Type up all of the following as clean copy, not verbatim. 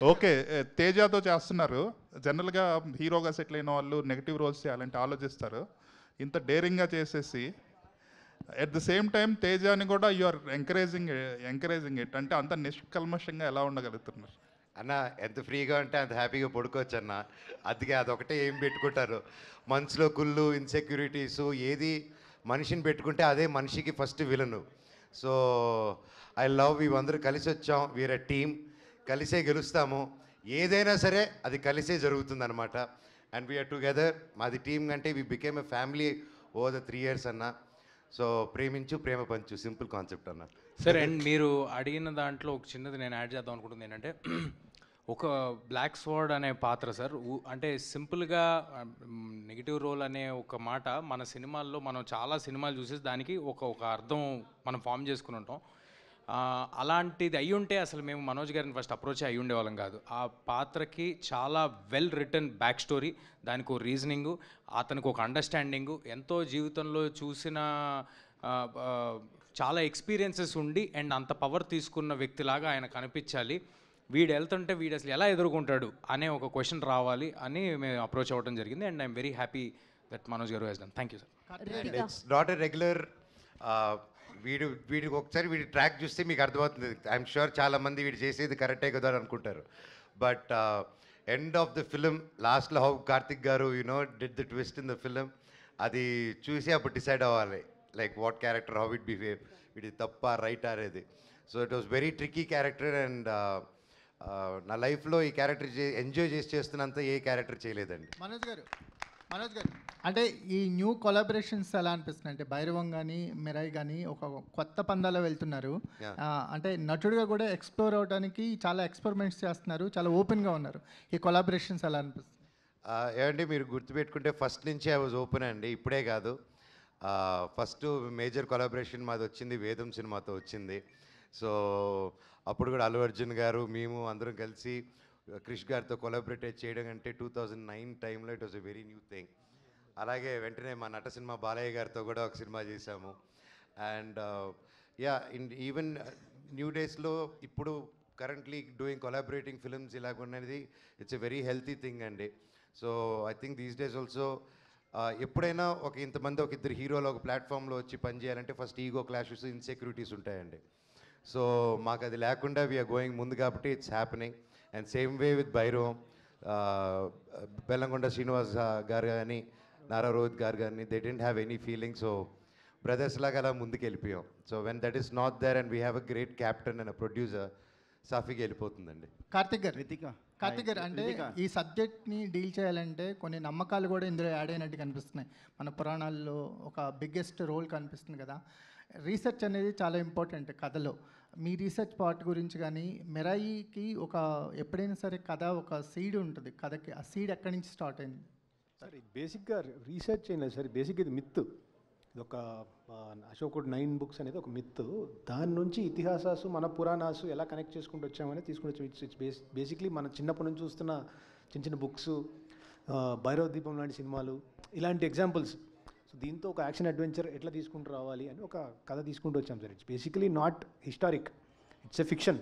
Okay. తేజతో చేస్తున్నారు. జనరల్‌గా హీరోగా సెటిల్ అయిన వాళ్ళు నెగెటివ్ రోల్స్ చేయాలంటే ఆలోచిస్తారు. ఇంత డేరింగ్‌గా చేసేసి ఎట్ ద సేమ్ టైమ్ తేజాని కూడా యు ఆర్ ఎంకరేజింగ్ ఇట్. అంటే అంత నిష్కల్మషంగా ఎలా ఉండగలుగుతున్నారు? అన్న ఎంత ఫ్రీగా ఉంటే అంత హ్యాపీగా పడుకోవచ్చు అన్న. అందుకే అదొకటే ఏం పెట్టుకుంటారు. మనసులో కుళ్ళు, ఇన్సెక్యూరిటీసు ఏది మనిషిని పెట్టుకుంటే అదే మనిషికి first villain. So I love ఇవందరూ కలిసి వచ్చాం. We are a team. కలిసే గెలుస్తాము. ఏదైనా సరే అది కలిసే జరుగుతుందన్నమాట. And we are together. మాది టీం కంటే we became a family over the 3 years అన్న. సో ప్రేమించు ప్రేమ పంచు సింపుల్ కాన్సెప్ట్ అన్న. సరే అండ్ మీరు అడిగిన దాంట్లో ఒక చిన్నది నేను యాడ్ చేద్దాం అనుకుంటుంది ఏంటంటే ఒక బ్లాక్ స్వార్డ్ అనే పాత్ర సార్ అంటే సింపుల్గా నెగిటివ్ రోల్ అనే ఒక మాట మన సినిమాల్లో మనం చాలా సినిమాలు చూసేసి దానికి ఒక ఒక అర్థం మనం ఫామ్ చేసుకుని ఉంటాం. అలాంటిది అయ్యి ఉంటే అసలు మేము మనోజ్ గారిని ఫస్ట్ అప్రోచ్ అయ్యి ఉండేవాళ్ళం కాదు. ఆ పాత్రకి చాలా వెల్ రిటర్న్ బ్యాక్ స్టోరీ, దానికి ఒక రీజనింగు, అతనికి ఒక అండర్స్టాండింగు, ఎంతో జీవితంలో చూసిన చాలా ఎక్స్పీరియన్సెస్ ఉండి అండ్ అంత పవర్ తీసుకున్న వ్యక్తిలాగా ఆయన కనిపించాలి. వీడు వెళ్తుంటే వీడు అసలు ఎలా ఎదుర్కొంటాడు అనే ఒక క్వశ్చన్ రావాలి అని మేము అప్రోచ్ అవ్వడం జరిగింది. And I'm very happy that Manoj గారు he's done. Thank you sir. It's not a regular వీడికి ఒకసారి వీడి ట్రాక్ చూస్తే మీకు అర్థమవుతుంది. ఐఎమ్ షూర్ చాలామంది వీడు చేసేది కరెక్టే కదా అని అనుకుంటారు. But end of the film లాస్ట్లో హౌ కార్తిక్ గారు did the twist in the film అది చూసి అప్పుడు డిసైడ్ అవ్వాలి. Like what character, how it behave, ఇది తప్ప రైట్ అనేది. So it was very tricky character. And నా లైఫ్లో ఈ క్యారెక్టర్ ఎంజాయ్ చేస్తున్నంత ఏ క్యారెక్టర్ చేయలేదండి. మనోజ్ గారు అంటే ఈ న్యూ కొలాబరేషన్స్ ఎలా అనిపిస్తుంది అంటే భైరవం కానీ మిరాయి కానీ ఒక కొత్త పందాలో వెళ్తున్నారు. అంటే నటుడిగా కూడా ఎక్స్ప్లోర్ అవడానికి చాలా ఎక్స్పెరిమెంట్స్ చేస్తున్నారు, చాలా ఓపెన్గా ఉన్నారు. ఈ కొలాబరేషన్స్ ఎలా అనిపిస్తుంది? ఏమండి మీరు గుర్తుపెట్టుకుంటే ఫస్ట్ నుంచి ఐ వాజ్ ఓపెన్ అండి, ఇప్పుడే కాదు. ఫస్ట్ మేజర్ కొలాబరేషన్ మాది వచ్చింది వేదం సినిమాతో వచ్చింది. సో అప్పుడు కూడా అల్లు అర్జున్ గారు మేము అందరం కలిసి క్రిష్ గారితో కొలాబరేట్ చేయడం అంటే 2009 టైంలో it was a very new thing. అలాగే వెంటనే మా నట సినిమా బాలయ్య గారితో కూడా ఒక సినిమా చేశాము. అండ్ ఈవెన్ న్యూ డేస్లో ఇప్పుడు కరెంట్లీ డూయింగ్ కొలాబరేటింగ్ ఫిల్మ్స్ ఇలాగున్నది it's a very healthy thing అండి. So I think these days also ఎప్పుడైనా ఇంతమంది ఒక ఇద్దరు హీరోలు ఒక ప్లాట్ఫామ్లో వచ్చి పనిచేయాలంటే ఫస్ట్ ఈగో క్లాషెస్, ఇన్సెక్యూరిటీస్ ఉంటాయండి. సో మాకు అది లేకుండా వీఆర్ గోయింగ్ ముందు కాబట్టి it's happening. And same way with Bhairavam, Bellamkonda Srinivas గారు కానీ నారా రోహిత్ గారు కానీ they didn't have any feeling. So brothers లాగా అలా ముందుకు వెళ్ళిపోయాం. So when that is not there and we have a great captain and a producer, సాఫీగా వెళ్ళిపోతుందండి. కార్తిక్ గారు అంటే ఈ సబ్జెక్ట్ని డీల్ చేయాలంటే కొన్ని నమ్మకాలు కూడా ఇందులో యాడ్ అయినట్టు కనిపిస్తున్నాయి. మన పురాణాల్లో ఒక బిగ్గెస్ట్ రోల్ కనిపిస్తుంది కదా. రీసెర్చ్ అనేది చాలా ఇంపార్టెంట్ కథలో. మీ రీసెర్చ్ పార్ట్ గురించి కానీ మిరాయికి ఎప్పుడైనా సరే కథ ఒక సీడ్ ఉంటుంది కథకి, ఆ సీడ్ ఎక్కడి నుంచి స్టార్ట్ అయింది? సరే బేసిక్గా రీసెర్చ్ అయినా సరే బేసిక్ ఇది మిత్. ఇది ఒక అశోకుడు 9 books అనేది ఒక మిత్. దాని నుంచి ఇతిహాసాసు మన పురాణాసు ఎలా కనెక్ట్ చేసుకుంటూ వచ్చామని తీసుకుని వచ్చాం. ఇట్స్ బేసిక్లీ మన చిన్నప్పటి నుంచి చూస్తున్న చిన్న చిన్న బుక్స్, భైరవ దీపం లాంటి సినిమాలు, ఇలాంటి ఎగ్జాంపుల్స్. సో దీంతో ఒక యాక్షన్ అడ్వెంచర్ ఎట్లా తీసుకుంటూ రావాలి అని ఒక కథ తీసుకుంటూ వచ్చాం sir. It's basically not historic, it's a fiction,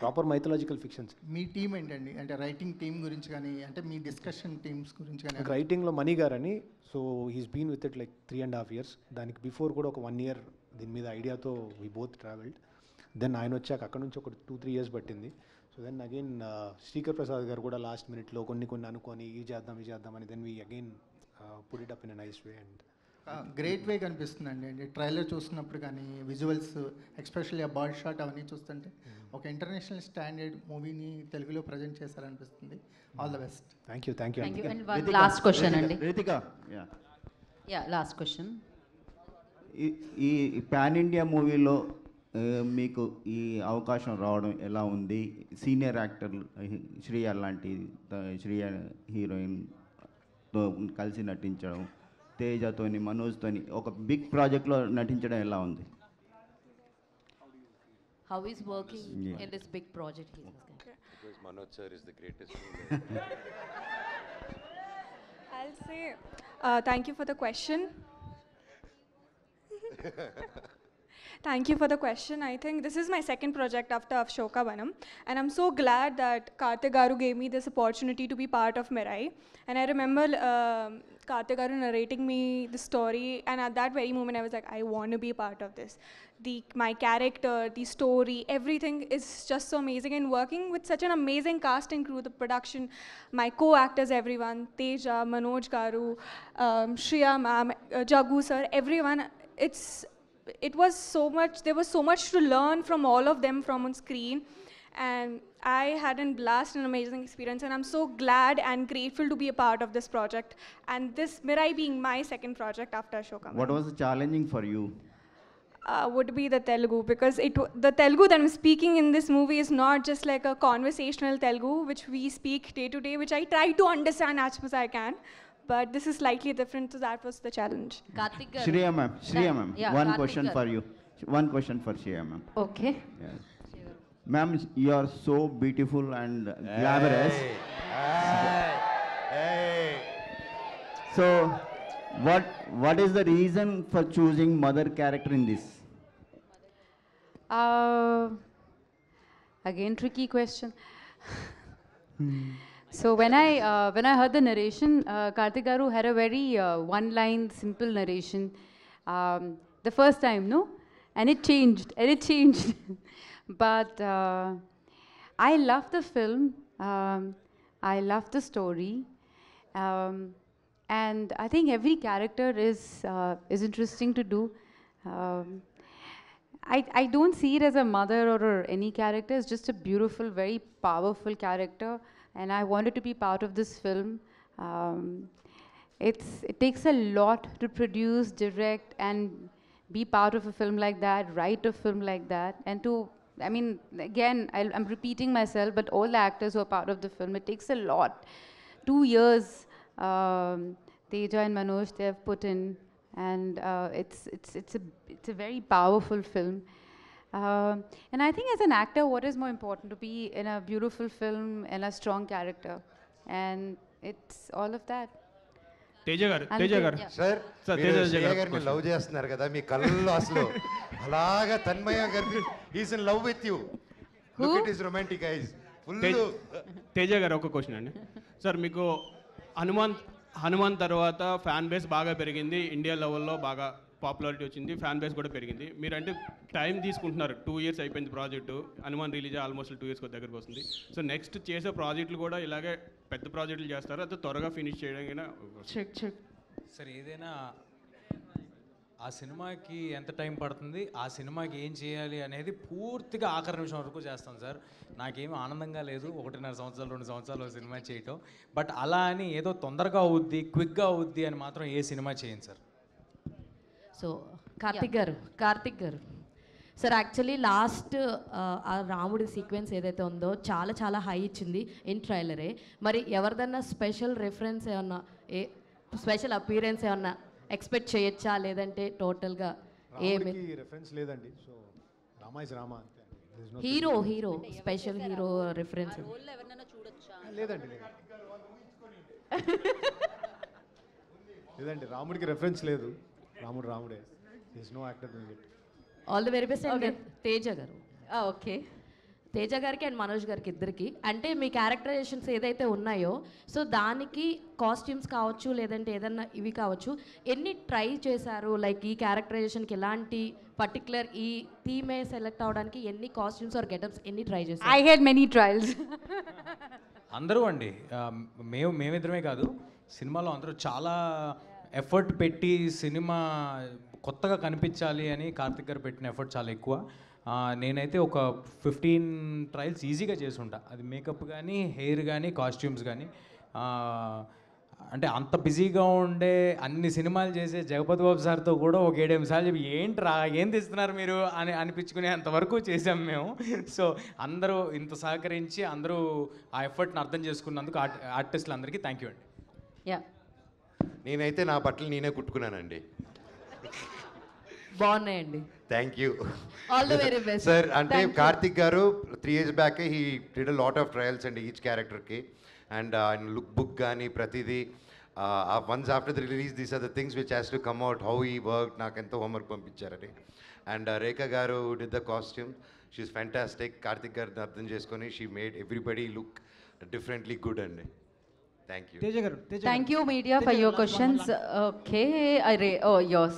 proper mythological fictions. Me team ఏంటండి, అంటే రైటింగ్ టీం గురించి కానీ, అంటే మీ డిస్కషన్ టీమ్స్ గురించి కానీ? రైటింగ్లో మణి గారు అని, so he's been with it like 3.5 years. దానికి బిఫోర్ కూడా ఒక 1 year దీని మీద ఐడియాతో వీ బోత్ ట్రావెల్డ్. దెన్ ఆయన వచ్చాక అక్కడ నుంచి ఒక 2-3 years పట్టింది. So then again Srikar Prasad గారు కూడా లాస్ట్ మినిట్లో కొన్ని అనుకొని ఇది చేద్దాం అని then we again put it up in a nice way. And great way కనిపిస్తుందండి. అంటే ట్రైలర్ చూస్తున్నప్పుడు కానీ విజువల్స్, ఎస్పెషల్లీ ఆ బర్డ్ షాట్ అవన్నీ చూస్తుంటే ఒక ఇంటర్నేషనల్ స్టాండర్డ్ మూవీని తెలుగులో ప్రజెంట్ చేశారనిపిస్తుంది. All the best. Thank you. Last question అండి. Last question. ఈ పాన్ ఇండియా మూవీలో మీకు ఈ అవకాశం రావడం ఎలా ఉంది? సీనియర్ యాక్టర్ శ్రీయ లాంటి శ్రీయ హీరోయిన్తో కలిసి నటించడం, తేజతోని మనోజ్తోని ఒక బిగ్ ప్రాజెక్ట్లో నటించడం ఎలా ఉంది? How is working in this big project? Because Manoj sir is the greatest. I'll say thank you for the question. Thank you for the question. I think this is my second project after Ashoka Vanam, and I'm so glad that Karthik Garu gave me this opportunity to be part of Mirai. And I remember Karthik Garu narrating me the story, and at that very moment I was like, I want to be a part of this. My character, the story, everything is just so amazing, and working with such an amazing cast and crew, the production, my co-actors, everyone, Teja, Manoj Garu, Shriya ma'am, Jagu sir, everyone, it was so much, there was so much to learn from all of them from on screen, and I had a blast and amazing experience, and I'm so glad and grateful to be a part of this project, and this Mirai being my second project after Ashoka. What was challenging for you? Would be the Telugu, because the Telugu that I'm speaking in this movie is not just like a conversational Telugu which we speak day to day, which I try to understand as much as I can, but this is slightly different, so that was the challenge. Karthik garu. Shriya ma'am, Yeah, one Karthik question garu. for you. One question for Shriya ma'am. Okay. Yes. Ma'am, you are so beautiful and glamorous. So, what is the reason for choosing mother character in this? Again, tricky question. So when I heard the narration, Karthik Garu had a very one-line, simple narration. The first time, no, and it changed. But I love the film. I love the story. And I think every character is interesting to do. I don't see it as a mother or any character. It's just a beautiful, very powerful character, and I wanted to be part of this film. It takes a lot to produce, direct, and be part of a film like that, write a film like that, and to, I mean, again, I'm repeating myself, but all the actors who are part of the film, it takes a lot. 2 years. Teja and Manoj, they have put in, and it's a very powerful film. And I think as an actor, what is more important, to be in a beautiful film and a strong character, and it's all of that. Teja గారు Yeah. Sir sir, మీరు తేజ శ్రేయ గారు గారిని question. Love చేస్తున్నారు కదా, మీ కళ్ళల్లో అసలు అలాగా తన్మయ గారి is in love with you. Look it is romantic ice full. Teja గారు ఒక క్వశ్చన్ అండి. సార్, మీకు హనుమాన్ తర్వాత ఫ్యాన్ బేస్ బాగా పెరిగింది, ఇండియా లెవెల్లో బాగా పాపులారిటీ వచ్చింది, ఫ్యాన్ బేస్ కూడా పెరిగింది. మీరంటే టైం తీసుకుంటున్నారు, 2 years అయిపోయింది project, Hanuman release almost 2 years దగ్గరకు వస్తుంది. సో నెక్స్ట్ చేసే ప్రాజెక్టులు కూడా ఇలాగే పెద్ద ప్రాజెక్టులు చేస్తారా, అయితే త్వరగా ఫినిష్ చేయడానికి? సరే, ఏదైనా ఆ సినిమాకి ఎంత టైం పడుతుంది, ఆ సినిమాకి ఏం చేయాలి అనేది పూర్తిగా ఆఖరి నిమిషం వరకు చేస్తాం సార్. నాకేమీ ఆనందంగా లేదు 1.5 సంవత్సరాలు 2 సంవత్సరాలు సినిమా చేయటం, బట్ అలా అని ఏదో తొందరగా అవుద్ది, క్విక్గా అవుద్ది అని మాత్రం ఏ సినిమా చేయండి సార్. సో కార్తిక్ గారు సార్, యాక్చువల్లీ లాస్ట్ ఆ రాముడి సీక్వెన్స్ ఏదైతే ఉందో చాలా చాలా హై ఇచ్చింది ఇన్ ట్రైలరే. మరి ఎవరిదన్నా స్పెషల్ రెఫరెన్స్ ఏమన్నా, స్పెషల్ అపీరెన్స్ ఏమన్నా ఎక్స్పెక్ట్ చేయొచ్చా, లేదంటే టోటల్గా ఏమి రెఫరెన్స్ లేదండి. సో రామా ఇస్ రామా అంతే. హీరో స్పెషల్ హీరో రెఫరెన్స్ లేదండి. లేదండి, రాముడికి రెఫరెన్స్ లేదు. రాముడే. This no actor doing it. All the very best. And Teja గారు, ఓకే, తేజ గారికి అండ్ మనోజ్ గారికి ఇద్దరికి, అంటే మీ క్యారెక్టరైజేషన్స్ ఏదైతే ఉన్నాయో, సో దానికి కాస్ట్యూమ్స్ కావచ్చు, లేదంటే ఏదన్నా ఇవి కావచ్చు, ఎన్ని ట్రై చేశారు? లైక్ ఈ క్యారెక్టరైజేషన్కి ఎలాంటి పర్టికులర్ ఈ థీమే సెలెక్ట్ అవడానికి ఎన్ని కాస్ట్యూమ్స్ ఆర్ గెటప్స్ ఎన్ని ట్రై చేశారు? I had many trials. అందరూ అండి, మేమిద్దరమే కాదు, సినిమాలో అందరూ చాలా ఎఫర్ట్ పెట్టి సినిమా కొత్తగా కనిపించాలి అని కార్తిక్ గారు పెట్టిన ఎఫర్ట్ చాలా ఎక్కువ. నేనైతే ఒక 15 ట్రయల్స్ ఈజీగా చేసి ఉంటా, అది మేకప్ కానీ, హెయిర్ కానీ, కాస్ట్యూమ్స్ కానీ. అంటే అంత బిజీగా ఉండే అన్ని సినిమాలు చేసే జగపతి బాబు సార్తో కూడా ఒక 7-8 సార్లు చెప్పి ఏంట్రా ఏం తీస్తున్నారు మీరు అని అనిపించుకునే అంతవరకు చేసాం మేము. సో అందరూ ఇంత సహకరించి అందరూ ఆ ఎఫర్ట్ని అర్థం చేసుకున్నందుకు ఆర్టిస్టులు అందరికీ థ్యాంక్ యూ అండి. Yeah. నేనైతే నా బట్టలు నేనే కుట్టుకున్నానండి. బాగున్నాయండి. Thank you. All the very best sir. అంటే కార్తిక్ గారు 3 years back he did a lot of trials అండి ఈచ్ క్యారెక్టర్కి, అండ్ ఆయన లుక్ బుక్ కానీ ప్రతిదీ Once after the release, these are the things which has to come out, how he worked, నాకు ఎంతో homework పంపించారని. And Rekha garu who did the costume, she's fantastic. Karthik garu అర్థం చేసుకొని she made everybody look differently good అండి. Thank you. Thank you media for your questions. Okay,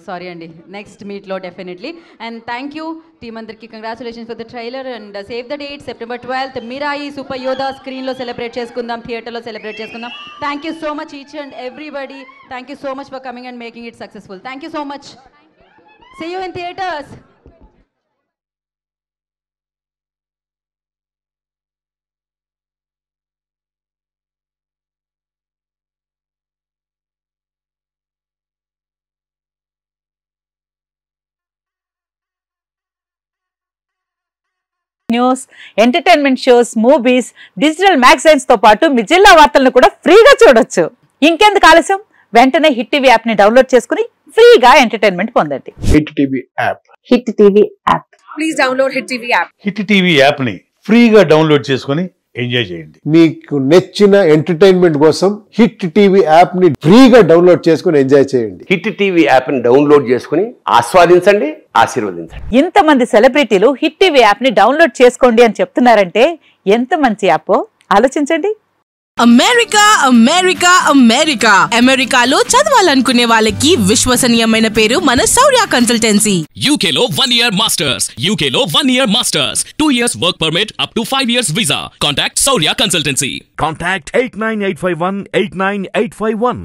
sorry Andy. Next meet lo definitely. And thank you team andarki, congratulations for the trailer and save the date September 12th Mirai Super Yoda screen lo celebrate cheskundam, theater lo celebrate cheskundam. Thank you so much each and everybody. Thank you so much for coming and making it successful. Thank you so much. See you in theaters. News, entertainment shows, movies, digital magazines తో పాటు మీ జిల్లా వార్తలను కూడా ఫ్రీగా చూడొచ్చు. ఇంకెందుకు ఆలస్యం, వెంటనే హిట్ టీవీ యాప్ ని డౌన్లోడ్ చేసుకుని ఫ్రీగా ఎంటర్టైన్మెంట్ పొందండి. Hit TV app. Hit TV app. Please download hit TV app. Hit TV app ని ఫ్రీగా డౌన్లోడ్ చేసుకుని ఎంజాయ్ చేయండి. మీకు నచ్చిన ఎంటర్టైన్మెంట్ కోసం హిట్ టీవీ యాప్ ని ఫ్రీగా డౌన్లోడ్ చేసుకుని ఎంజాయ్ చేయండి. హిట్ టీవీ యాప్ ని డౌన్లోడ్ చేసుకుని ఆస్వాదించండి, ఆశీర్వదించండి. ఇంతమంది సెలబ్రిటీలు హిట్ టీవీ యాప్ ని డౌన్లోడ్ చేసుకోండి అని చెప్తున్నారంటే ఎంత మంచి యాప్ ఆలోచించండి. అమెరికా అమెరికా అమెరికా అమెరికాలో చదవాలనుకునే వాళ్ళకి విశ్వసనీయమైన పేరు మన శౌర్య కన్సల్టెన్సీ. UK లో 1 year masters, UK లో 1 year masters, 2 years work permit up to 5 years visa. Contact Saurya Consultancy. Contact 89851 89851.